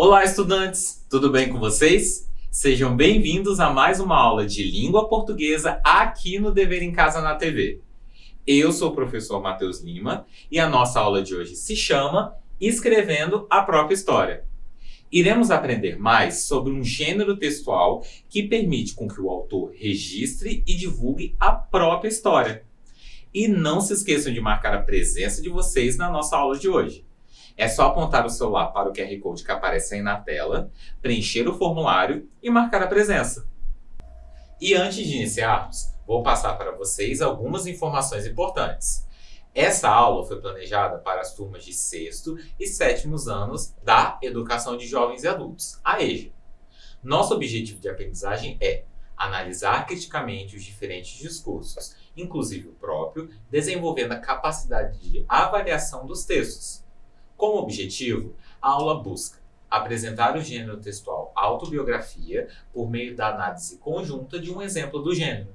Olá, estudantes! Tudo bem com vocês? Sejam bem-vindos a mais uma aula de língua portuguesa aqui no Dever em Casa na TV. Eu sou o professor Matheus Lima e a nossa aula de hoje se chama Escrevendo a Própria História. Iremos aprender mais sobre um gênero textual que permite com que o autor registre e divulgue a própria história. E não se esqueçam de marcar a presença de vocês na nossa aula de hoje. É só apontar o celular para o QR Code que aparece aí na tela, preencher o formulário e marcar a presença. E antes de iniciarmos, vou passar para vocês algumas informações importantes. Essa aula foi planejada para as turmas de 6º e 7º anos da Educação de Jovens e Adultos, a EJA. Nosso objetivo de aprendizagem é analisar criticamente os diferentes discursos, inclusive o próprio, desenvolvendo a capacidade de avaliação dos textos. Como objetivo, a aula busca apresentar o gênero textual autobiografia por meio da análise conjunta de um exemplo do gênero.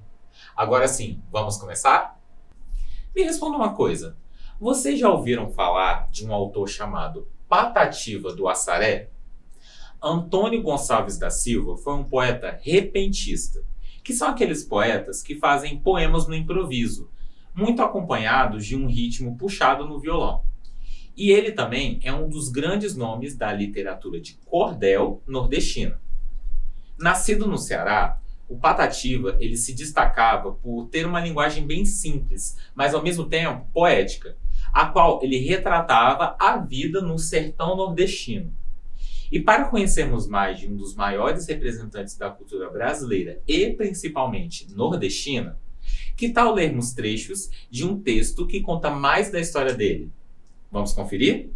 Agora sim, vamos começar? Me responda uma coisa. Vocês já ouviram falar de um autor chamado Patativa do Assaré? Antônio Gonçalves da Silva foi um poeta repentista, que são aqueles poetas que fazem poemas no improviso, muito acompanhados de um ritmo puxado no violão. E ele também é um dos grandes nomes da literatura de cordel nordestina. Nascido no Ceará, o Patativa ele se destacava por ter uma linguagem bem simples, mas ao mesmo tempo poética, a qual ele retratava a vida no sertão nordestino. E para conhecermos mais de um dos maiores representantes da cultura brasileira e principalmente nordestina, que tal lermos trechos de um texto que conta mais da história dele? Vamos conferir?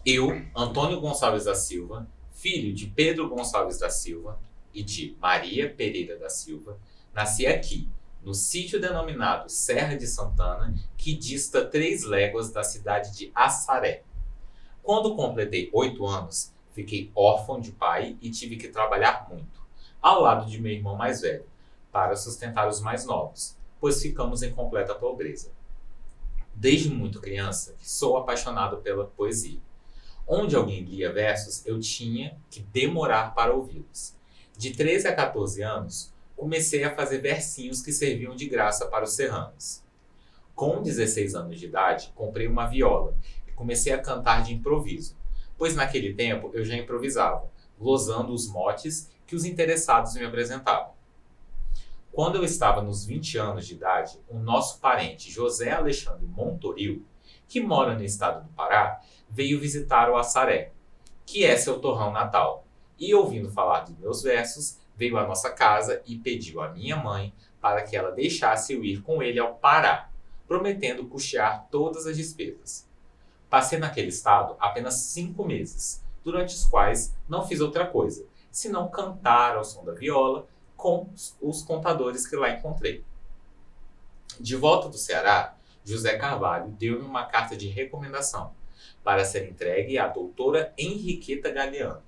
Eu, Antônio Gonçalves da Silva, filho de Pedro Gonçalves da Silva e de Maria Pereira da Silva, nasci aqui, no sítio denominado Serra de Santana, que dista 3 léguas da cidade de Assaré. Quando completei 8 anos, fiquei órfão de pai e tive que trabalhar muito, ao lado de meu irmão mais velho, para sustentar os mais novos, pois ficamos em completa pobreza. Desde muito criança, sou apaixonado pela poesia. Onde alguém lia versos, eu tinha que demorar para ouvi-los. De 13 a 14 anos, comecei a fazer versinhos que serviam de graça para os serranos. Com 16 anos de idade, comprei uma viola e comecei a cantar de improviso, pois naquele tempo eu já improvisava, glosando os motes que os interessados me apresentavam. Quando eu estava nos 20 anos de idade, o nosso parente José Alexandre Montoril, que mora no estado do Pará, veio visitar o Assaré, que é seu torrão natal, e ouvindo falar dos meus versos, veio à nossa casa e pediu à minha mãe para que ela deixasse eu ir com ele ao Pará, prometendo custear todas as despesas. Passei naquele estado apenas 5 meses, durante os quais não fiz outra coisa, senão cantar ao som da viola, com os contadores que lá encontrei. De volta do Ceará, José Carvalho deu-me uma carta de recomendação para ser entregue à doutora Henriqueta Galeano,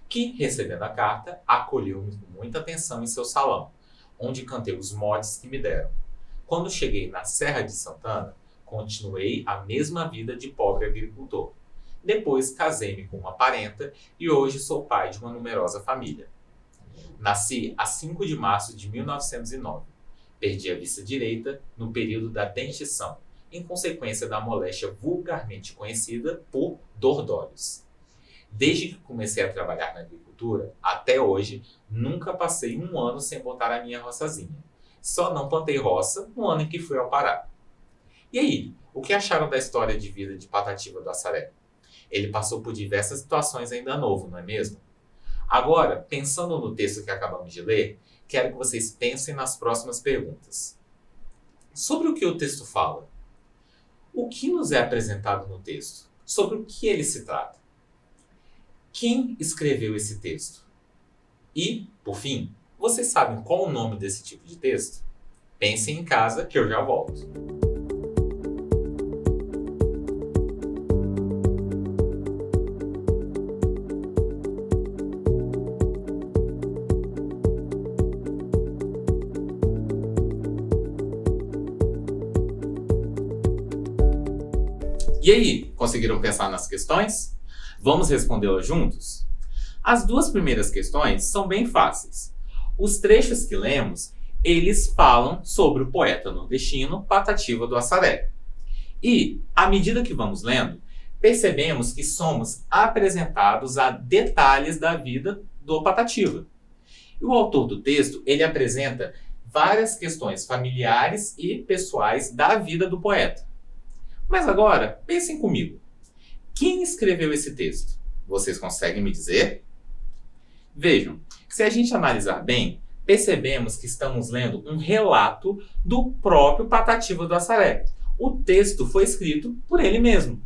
que, recebendo a carta, acolheu-me com muita atenção em seu salão, onde cantei os motes que me deram. Quando cheguei na Serra de Santana, continuei a mesma vida de pobre agricultor. Depois casei-me com uma parenta e hoje sou pai de uma numerosa família. Nasci a 5 de março de 1909. Perdi a vista direita no período da dentição, em consequência da moléstia vulgarmente conhecida por dor d'olhos. Desde que comecei a trabalhar na agricultura, até hoje, nunca passei um ano sem botar a minha roçazinha. Só não plantei roça no ano em que fui ao Pará. E aí, o que acharam da história de vida de Patativa do Assaré? Ele passou por diversas situações ainda novo, não é mesmo? Agora, pensando no texto que acabamos de ler, quero que vocês pensem nas próximas perguntas. Sobre o que o texto fala? O que nos é apresentado no texto? Sobre o que ele se trata? Quem escreveu esse texto? E, por fim, vocês sabem qual o nome desse tipo de texto? Pensem em casa que eu já volto. E aí, conseguiram pensar nas questões? Vamos respondê-las juntos? As duas primeiras questões são bem fáceis. Os trechos que lemos, eles falam sobre o poeta nordestino Patativa do Assaré. E, à medida que vamos lendo, percebemos que somos apresentados a detalhes da vida do Patativa. E o autor do texto, ele apresenta várias questões familiares e pessoais da vida do poeta. Mas agora, pensem comigo. Quem escreveu esse texto? Vocês conseguem me dizer? Vejam, se a gente analisar bem, percebemos que estamos lendo um relato do próprio Patativa do Assaré. O texto foi escrito por ele mesmo.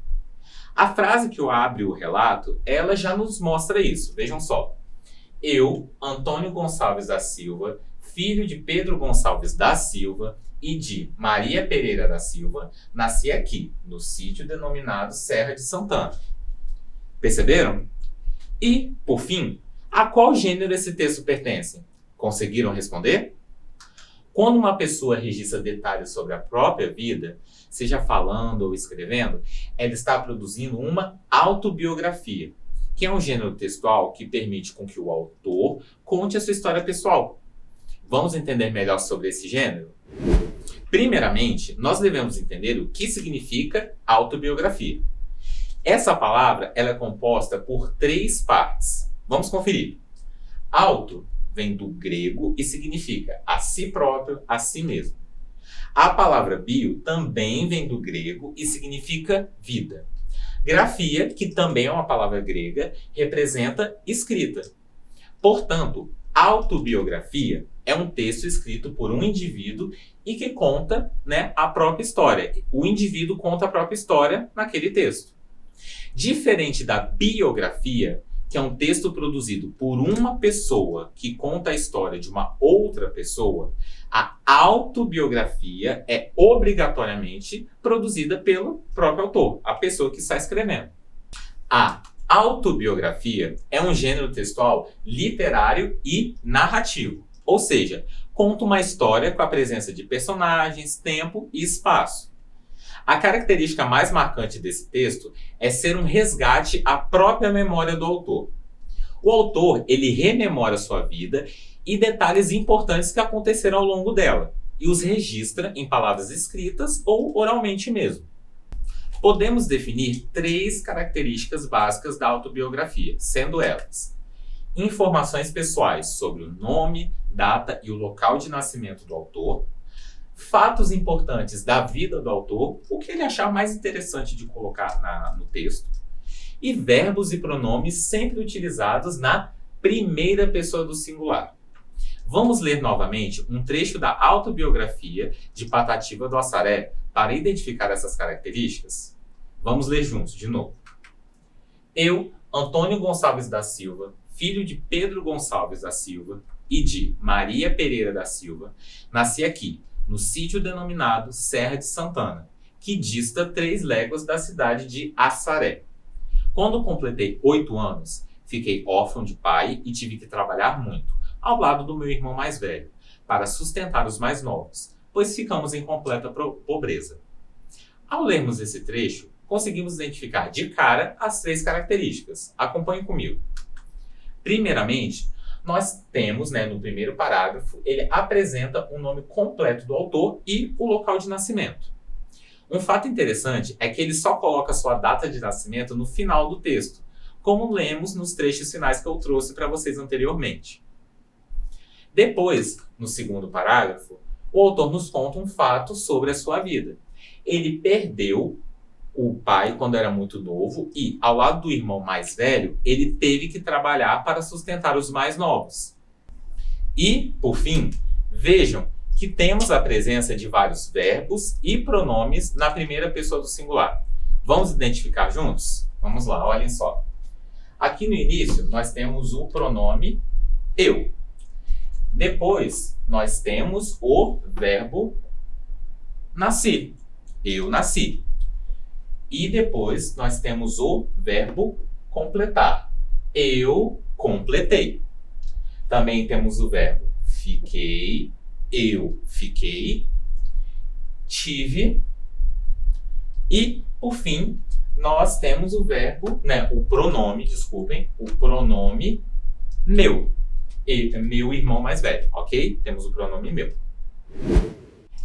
A frase que abre o relato, ela já nos mostra isso. Vejam só. Eu, Antônio Gonçalves da Silva, filho de Pedro Gonçalves da Silva e de Maria Pereira da Silva, nasci aqui, no sítio denominado Serra de Santana. Perceberam? E, por fim, a qual gênero esse texto pertence? Conseguiram responder? Quando uma pessoa registra detalhes sobre a própria vida, seja falando ou escrevendo, ela está produzindo uma autobiografia, que é um gênero textual que permite com que o autor conte a sua história pessoal. Vamos entender melhor sobre esse gênero? Primeiramente, nós devemos entender o que significa autobiografia. Essa palavra ela é composta por 3 partes. Vamos conferir. Auto vem do grego e significa a si próprio, a si mesmo. A palavra bio também vem do grego e significa vida. Grafia, que também é uma palavra grega, representa escrita. Portanto, autobiografia é um texto escrito por um indivíduo e que conta, a própria história. O indivíduo conta a própria história naquele texto. Diferente da biografia, que é um texto produzido por uma pessoa que conta a história de uma outra pessoa, a autobiografia é obrigatoriamente produzida pelo próprio autor, a pessoa que está escrevendo. A autobiografia é um gênero textual literário e narrativo, ou seja, conta uma história com a presença de personagens, tempo e espaço. A característica mais marcante desse texto é ser um resgate à própria memória do autor. O autor, ele rememora sua vida e detalhes importantes que aconteceram ao longo dela, e os registra em palavras escritas ou oralmente mesmo. Podemos definir 3 características básicas da autobiografia, sendo elas: informações pessoais sobre o nome, data e o local de nascimento do autor, fatos importantes da vida do autor, o que ele achar mais interessante de colocar no texto, e verbos e pronomes sempre utilizados na primeira pessoa do singular. Vamos ler novamente um trecho da autobiografia de Patativa do Assaré para identificar essas características? Vamos ler juntos de novo. Eu, Antônio Gonçalves da Silva, filho de Pedro Gonçalves da Silva e de Maria Pereira da Silva, nasci aqui, no sítio denominado Serra de Santana, que dista 3 léguas da cidade de Assaré. Quando completei 8 anos, fiquei órfão de pai e tive que trabalhar muito, ao lado do meu irmão mais velho, para sustentar os mais novos, pois ficamos em completa pobreza. Ao lermos esse trecho, conseguimos identificar de cara as 3 características. Acompanhe comigo. Primeiramente, nós temos, no primeiro parágrafo, ele apresenta o nome completo do autor e o local de nascimento. Um fato interessante é que ele só coloca sua data de nascimento no final do texto, como lemos nos trechos finais que eu trouxe para vocês anteriormente. Depois, no segundo parágrafo, o autor nos conta um fato sobre a sua vida. Ele perdeu o pai quando era muito novo e, ao lado do irmão mais velho, ele teve que trabalhar para sustentar os mais novos. E, por fim, vejam que temos a presença de vários verbos e pronomes na primeira pessoa do singular. Vamos identificar juntos? Vamos lá, olhem só. Aqui no início, nós temos o pronome eu. Depois, nós temos o verbo nasci. Eu nasci. E depois, nós temos o verbo completar. Eu completei. Também temos o verbo fiquei. Eu fiquei. Tive. E, por fim, nós temos o pronome meu. Meu irmão mais velho, ok? Temos o pronome meu.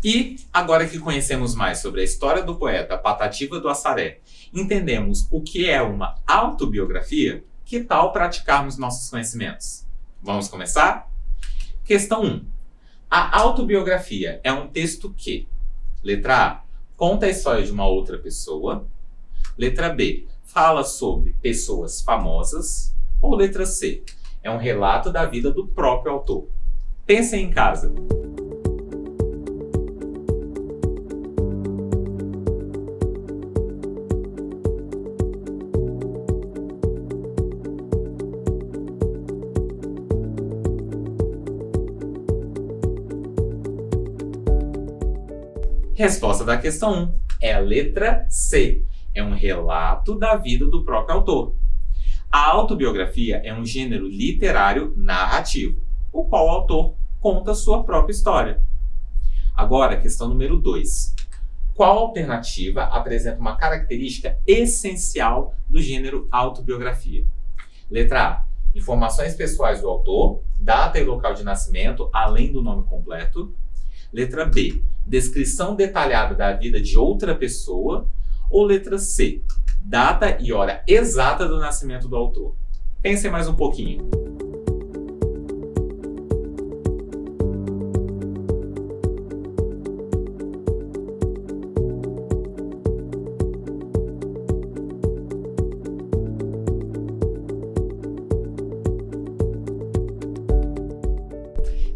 E agora que conhecemos mais sobre a história do poeta Patativa do Assaré, entendemos o que é uma autobiografia, que tal praticarmos nossos conhecimentos? Vamos começar? Questão 1. A autobiografia é um texto que, letra A, conta a história de uma outra pessoa, letra B, fala sobre pessoas famosas, ou letra C, é um relato da vida do próprio autor. Pensem em casa. Resposta da questão 1 é a letra C. É um relato da vida do próprio autor. A autobiografia é um gênero literário narrativo, o qual o autor conta sua própria história. Agora, questão número 2. Qual alternativa apresenta uma característica essencial do gênero autobiografia? Letra A. Informações pessoais do autor, data e local de nascimento, além do nome completo. Letra B. Descrição detalhada da vida de outra pessoa. Ou letra C. Data e hora exata do nascimento do autor. Pensem mais um pouquinho.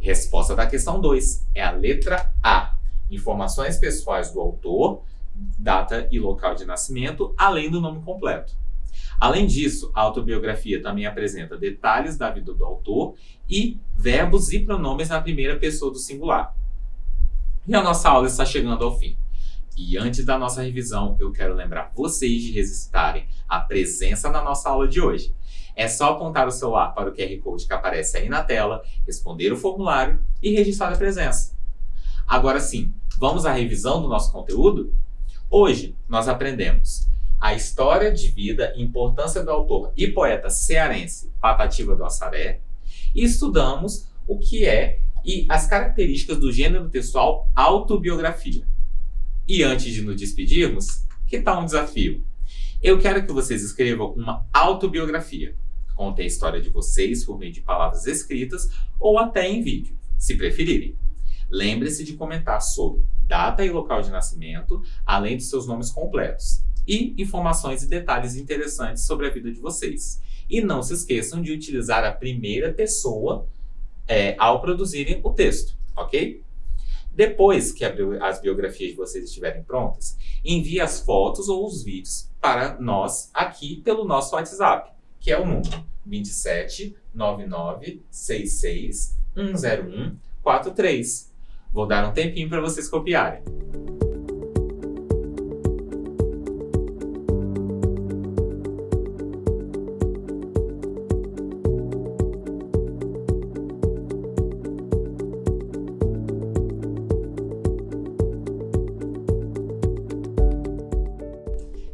Resposta da questão 2 é a letra A. Informações pessoais do autor, data e local de nascimento, além do nome completo. Além disso, a autobiografia também apresenta detalhes da vida do autor e verbos e pronomes na primeira pessoa do singular. E a nossa aula está chegando ao fim. E antes da nossa revisão, eu quero lembrar vocês de exercitarem a presença na nossa aula de hoje. É só apontar o celular para o QR Code que aparece aí na tela, responder o formulário e registrar a presença. Agora sim, vamos à revisão do nosso conteúdo? Hoje, nós aprendemos a história de vida e importância do autor e poeta cearense Patativa do Assaré e estudamos o que é e as características do gênero textual autobiografia. E antes de nos despedirmos, que tal um desafio? Eu quero que vocês escrevam uma autobiografia. Contem a história de vocês por meio de palavras escritas ou até em vídeo, se preferirem. Lembre-se de comentar sobre data e local de nascimento, além de seus nomes completos, e informações e detalhes interessantes sobre a vida de vocês. E não se esqueçam de utilizar a primeira pessoa ao produzirem o texto, ok? Depois que as biografias de vocês estiverem prontas, envie as fotos ou os vídeos para nós aqui pelo nosso WhatsApp, que é o número 27 99 66 101 43. Vou dar um tempinho para vocês copiarem.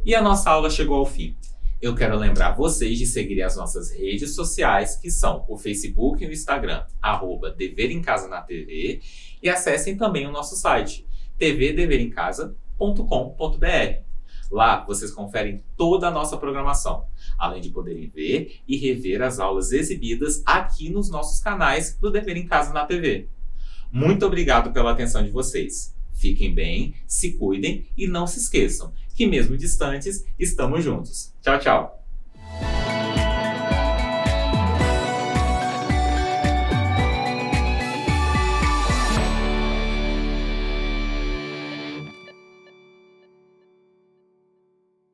E a nossa aula chegou ao fim. Eu quero lembrar vocês de seguirem as nossas redes sociais, que são o Facebook e o Instagram, @Dever em Casa na TV, e acessem também o nosso site, tvdeverimcasa.com.br. Lá vocês conferem toda a nossa programação, além de poderem ver e rever as aulas exibidas aqui nos nossos canais do Dever em Casa na TV. Muito obrigado pela atenção de vocês. Fiquem bem, se cuidem e não se esqueçam que mesmo distantes, estamos juntos. Tchau, tchau!